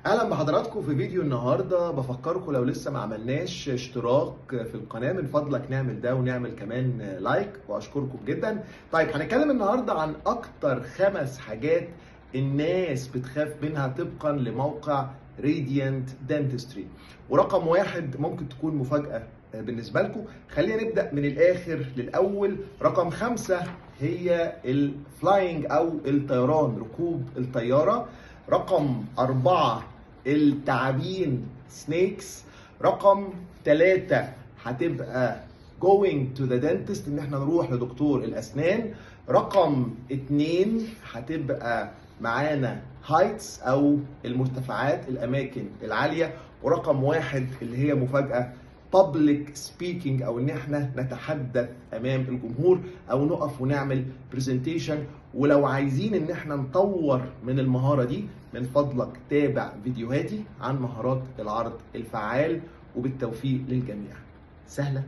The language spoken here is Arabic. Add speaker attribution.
Speaker 1: اهلا بحضراتكم في فيديو النهارده. بفكركم لو لسه ما عملناش اشتراك في القناه من فضلك نعمل ده ونعمل كمان لايك، واشكركم جدا. طيب هنتكلم النهارده عن اكتر 5 حاجات الناس بتخاف منها طبقا لموقع راديانت دنتستري، ورقم 1 ممكن تكون مفاجاه بالنسبه لكم. خلينا نبدا من الاخر للاول. رقم 5 هي الفلاينج او الطيران، ركوب الطياره. رقم 4 التعابين سنيكس. رقم 3 هتبقى going to the dentist، ان احنا نروح لدكتور الاسنان. رقم 2 هتبقى معانا هايتس او المرتفعات، الاماكن العالية. ورقم 1 اللي هي مفاجأة public speaking، او ان احنا نتحدث امام الجمهور او نقف ونعمل presentation. ولو عايزين ان احنا نطور من المهارة دي، من فضلك تابع فيديوهاتي عن مهارات العرض الفعال. وبالتوفيق للجميع. سهلة